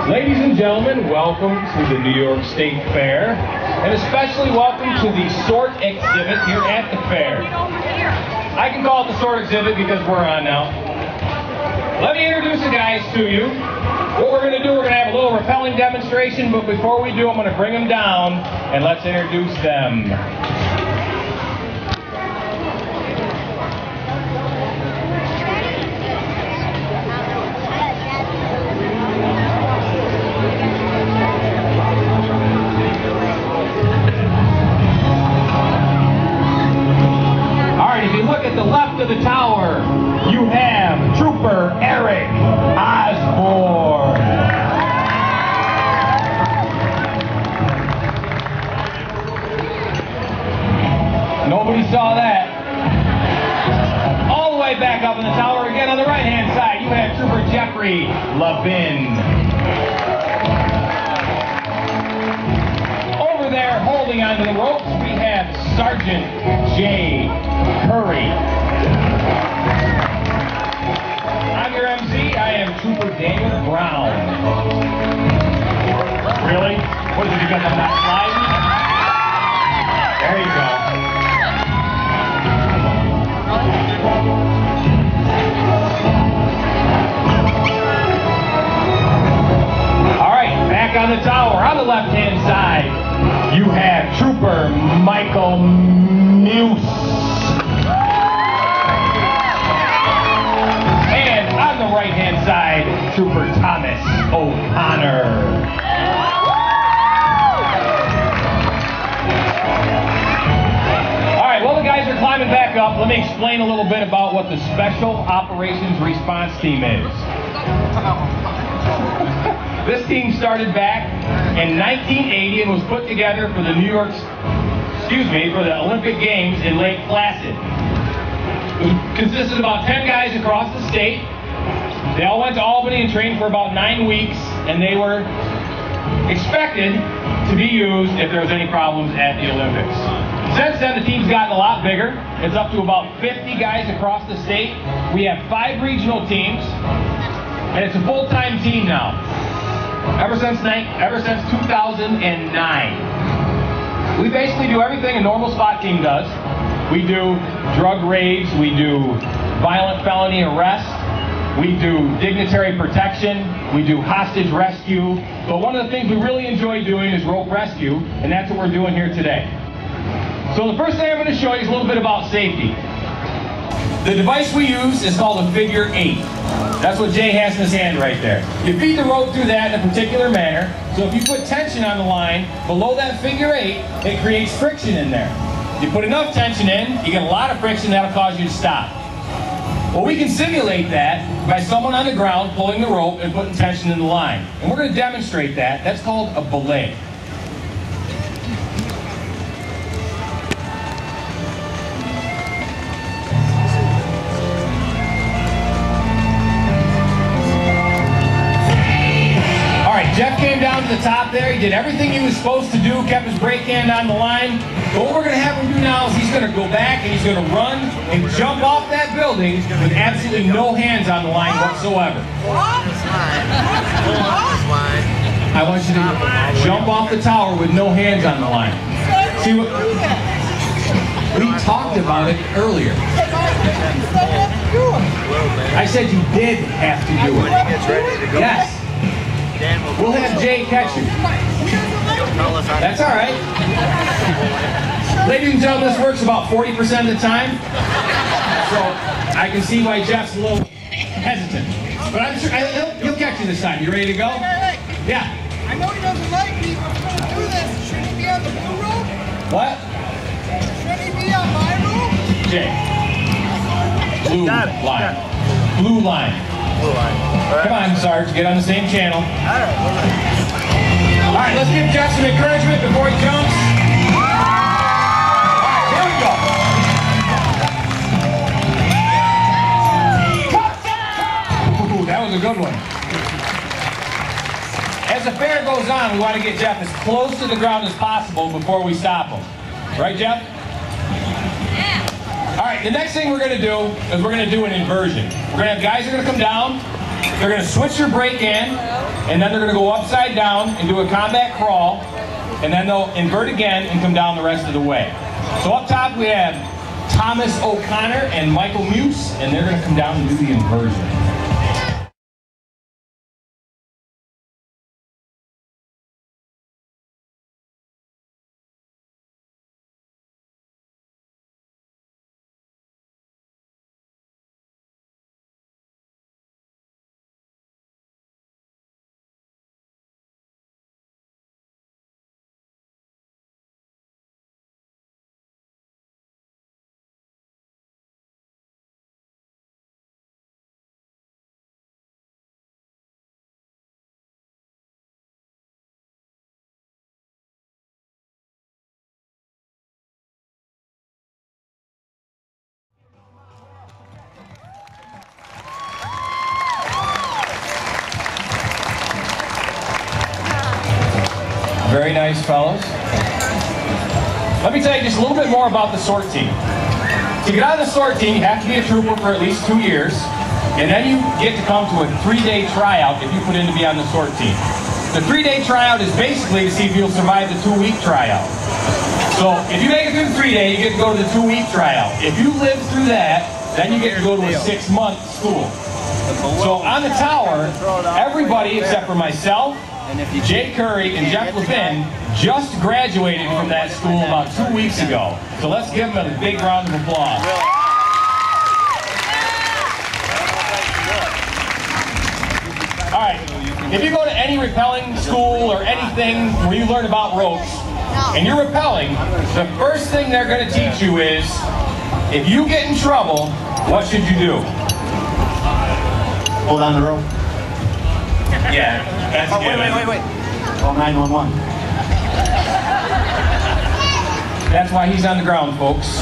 Ladies and gentlemen, welcome to the New York State Fair, and especially welcome to the Sort exhibit here at the fair. I can call it the Sort exhibit because we're on now. Let me introduce the guys to you. What we're going to do, we're going to have a little rappelling demonstration, but before we do, I'm going to bring them down and let's introduce them. If you look at the left of the tower, you have Trooper Eric Osborne. Nobody saw that. All the way back up in the tower again on the right-hand side, you have Trooper Jeffrey Levin. Over there, holding onto the ropes, we have Sergeant J. Curry. I'm your MC. I am Trooper Daniel Brown. Really? What is it, because I'm not sliding? There you go. All right, back on the tower. On the left-hand side, you have Trooper Michael Muse. On the right-hand side, Trooper Thomas O'Connor. All right, while the guys are climbing back up, let me explain a little bit about what the Special Operations Response Team is. This team started back in 1980 and was put together for the for the Olympic Games in Lake Placid. It consisted of about 10 guys across the state. They all went to Albany and trained for about 9 weeks, and they were expected to be used if there was any problems at the Olympics. Since then, the team's gotten a lot bigger. It's up to about 50 guys across the state. We have 5 regional teams, and it's a full-time team now. Ever since 2009. We basically do everything a normal SWAT team does. We do drug raids, we do violent felony arrest, we do dignitary protection, we do hostage rescue, but one of the things we really enjoy doing is rope rescue, and that's what we're doing here today. So the first thing I'm going to show you is a little bit about safety. The device we use is called a figure 8. That's what Jay has in his hand right there. You feed the rope through that in a particular manner, so if you put tension on the line below that figure 8, it creates friction in there. You put enough tension in, you get a lot of friction that'll cause you to stop. Well, we can simulate that by someone on the ground pulling the rope and putting tension in the line. And we're going to demonstrate that. That's called a belay. Jeff came down to the top there. He did everything he was supposed to do, kept his brake hand on the line. But what we're going to have him do now is he's going to go back and he's going to run and jump off that building with absolutely no hands on the line whatsoever. I want you to jump off the tower with no hands on the line. See what? We talked about it earlier. I said you did have to do it. Yes. We'll have Jay catch you. That's all right. Ladies and gentlemen, this works about 40% of the time. So I can see why Jeff's a little hesitant. But I'm sure he'll catch you this time. You ready to go? Yeah. I know he doesn't like me, but if we're going to do this, should he be on the blue rope? What? Should he be on my rope? Jay. Blue line. Blue line. Blue line. Right. Come on, Sarge, get on the same channel. All right, all right, let's give Jeff some encouragement before he jumps. All right, here we go. Ooh, that was a good one. As the fair goes on, we want to get Jeff as close to the ground as possible before we stop him. Right, Jeff? Yeah. All right, the next thing we're going to do is we're going to do an inversion. We're going to have guys that are going to come down. They're going to switch their break in, and then they're going to go upside down and do a combat crawl, and then they'll invert again and come down the rest of the way. So up top we have Thomas O'Connor and Michael Muse, and they're going to come down and do the inversion. Very nice, fellas. Let me tell you just a little bit more about the SORT team. To get on the SORT team, you have to be a trooper for at least 2 years, and then you get to come to a 3-day tryout if you put in to be on the SORT team. The 3-day tryout is basically to see if you'll survive the 2-week tryout. So if you make it through the 3-day, you get to go to the 2-week tryout. If you live through that, then you get to go to a 6-month school. So on the tower, everybody except for myself, Jay Curry and Jeff Levin just graduated from that school about 2 weeks ago. So let's give them a big round of applause. All right, if you go to any rappelling school or anything where you learn about ropes and you're rappelling, the first thing they're going to teach you is, if you get in trouble, what should you do? Hold on the rope. Yeah, that's good. Wait. Call 911. That's why he's on the ground, folks.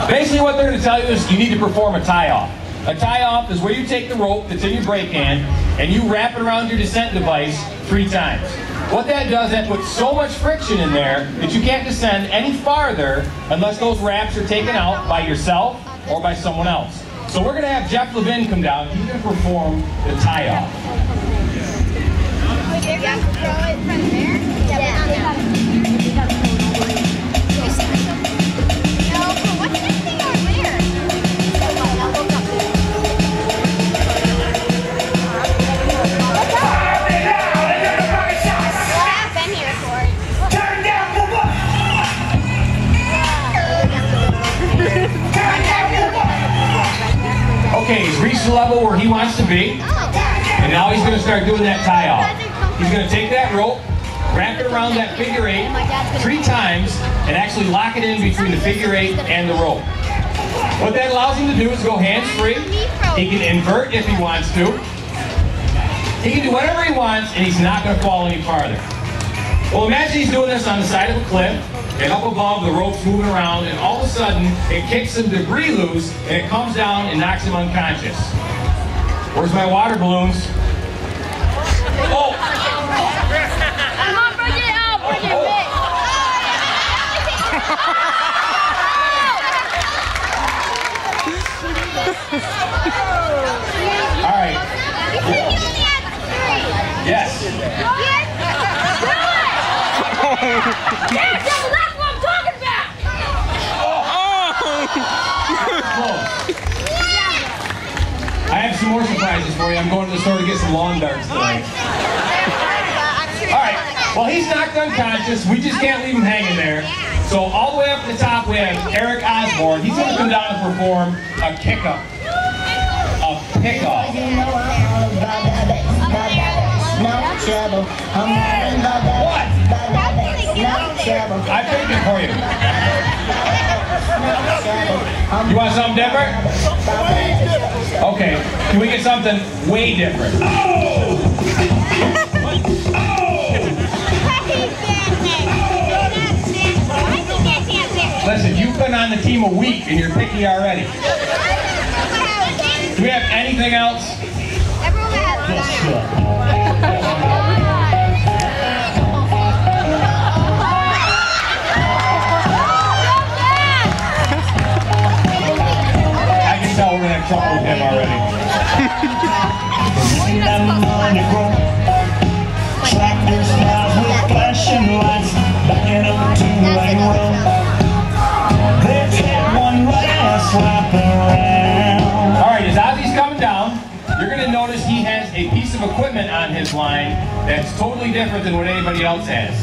Basically what they're going to tell you is you need to perform a tie-off. A tie-off is where you take the rope that's in your brake hand and you wrap it around your descent device 3 times. What that does, that puts so much friction in there that you can't descend any farther unless those wraps are taken out by yourself or by someone else. So we're going to have Jeff Levin come down. He's going to perform the tie-off. They're going to throw it from there? Yeah. No, but what's this thing over there? I've been here for it. Turn down for what? Turn down for what? Okay, he's reached the level where he wants to be. And now he's going to start doing that tie-off. He's going to take that rope, wrap it around that figure 8 3 times, and actually lock it in between the figure 8 and the rope. What that allows him to do is go hands-free. He can invert if he wants to. He can do whatever he wants, and he's not going to fall any farther. Well, imagine he's doing this on the side of a cliff, and up above the rope's moving around, and all of a sudden it kicks some debris loose, and it comes down and knocks him unconscious. Where's my water balloons? Oh! Come on, bring it out, bring it back. All right. Yes. Yes, that's what I'm talking about. Close. I have some more surprises for you. I'm going to the store to get some lawn darts tonight. All right. Well, he's knocked unconscious. We just can't leave him hanging there. So all the way up at the top, we have Eric Osborne. He's going to come down and perform a kick-up. A pick-off. What? I picked it for you. You want something different? Okay. Can we get something way different? Oh! Listen, you've been on the team a week and you're picky already. Do we have anything else? I can tell we're going to have trouble with him already. Tractors now with flashing lights, backing up to lane road. They've hit one last lap around. All right, as Ozzy's coming down, you're going to notice he has a piece of equipment on his line that's totally different than what anybody else has.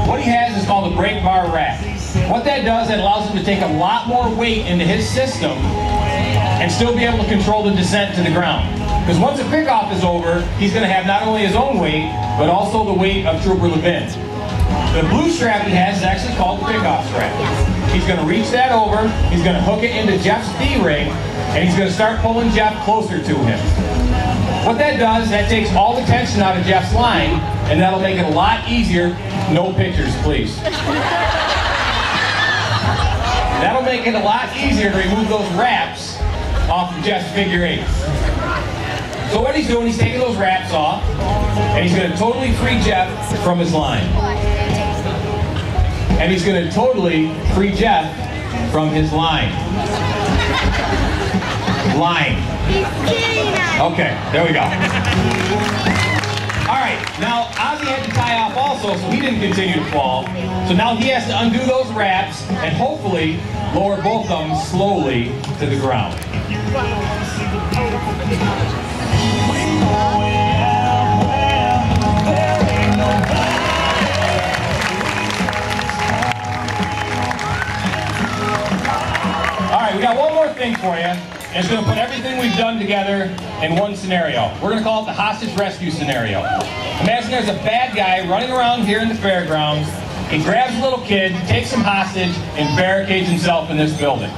What he has is called a brake bar rack. What that does, it allows him to take a lot more weight into his system and still be able to control the descent to the ground. Because once the pickoff is over, he's going to have not only his own weight, but also the weight of Trooper Levin. The blue strap he has is actually called the pickoff strap. He's going to reach that over, he's going to hook it into Jeff's D-ring, and he's going to start pulling Jeff closer to him. What that does, that takes all the tension out of Jeff's line, and that'll make it a lot easier. No pictures, please. That'll make it a lot easier to remove those wraps off of Jeff's figure eight. So what he's doing, he's taking those wraps off, and he's going to totally free Jeff from his line. And he's going to totally free Jeff from his line. Line. Okay, there we go. All right, now Ozzy had to tie off also, so he didn't continue to fall. So now he has to undo those wraps and hopefully lower both of them slowly to the ground. All right, we got one more thing for you. And it's going to put everything we've done together in one scenario. We're going to call it the hostage rescue scenario. Imagine there's a bad guy running around here in the fairgrounds. He grabs a little kid, takes him hostage, and barricades himself in this building.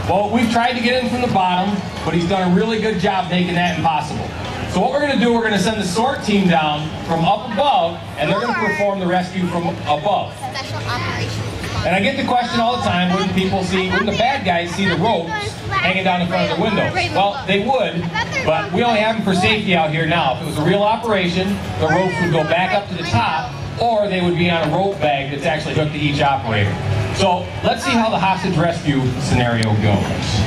Well, we've tried to get in from the bottom, but he's done a really good job making that impossible. So what we're going to do, we're going to send the SWORD team down from up above, and they're going to perform the rescue from above. Special operations. And I get the question all the time, wouldn't the bad guys see the ropes hanging down in front of the windows? Well, they would, but we only have them for safety out here now. If it was a real operation, the ropes would go back up to the top, or they would be on a rope bag that's actually hooked to each operator. So let's see how the hostage rescue scenario goes.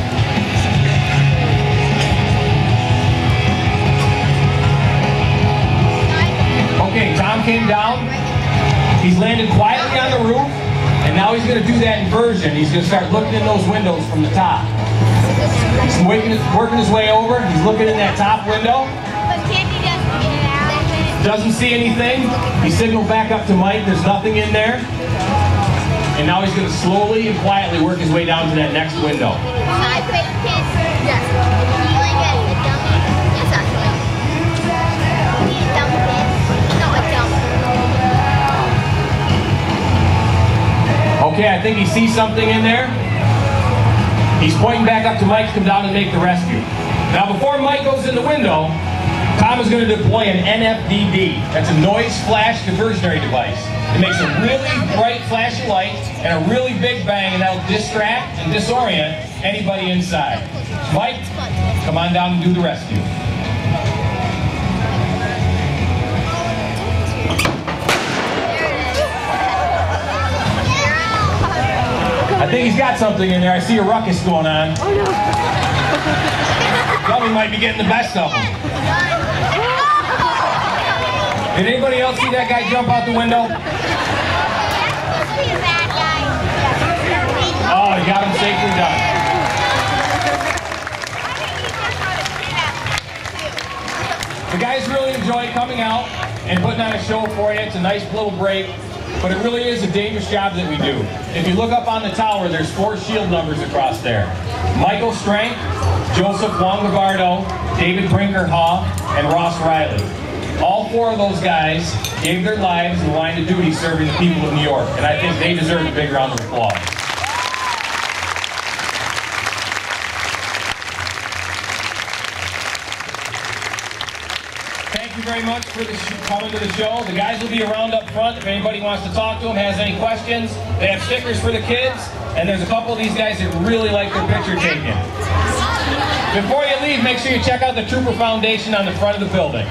Okay, Tom came down. He's landed quietly on the roof, and now he's going to do that inversion. He's going to start looking in those windows from the top. He's working his way over. He's looking in that top window. Doesn't see anything. He signaled back up to Mike. There's nothing in there. And now he's going to slowly and quietly work his way down to that next window. Okay, I think he sees something in there. He's pointing back up to Mike to come down and make the rescue. Now, before Mike goes in the window, Tom is going to deploy an NFDD. That's a noise flash diversionary device. It makes a really bright flash of light and a really big bang, and that'll distract and disorient anybody inside. Mike, come on down and do the rescue. I think he's got something in there. I see a ruckus going on. Oh no. Thought we might be getting the best of them. Did anybody else see that guy jump out the window? Oh, he got him safely done. The guys really enjoy coming out and putting on a show for you. It's a nice little break, but it really is a dangerous job that we do. If you look up on the tower, there's 4 shield numbers across there. Michael Strank, Joseph Longobardo, David Brinkerhaw, and Ross Riley. All 4 of those guys gave their lives in the line of duty serving the people of New York, and I think they deserve a big round of applause. Thank you very much for coming to the show. The guys will be around up front if anybody wants to talk to them, has any questions. They have stickers for the kids, and there's a couple of these guys that really like their picture taken. Before you leave, make sure you check out the Trooper Foundation on the front of the building.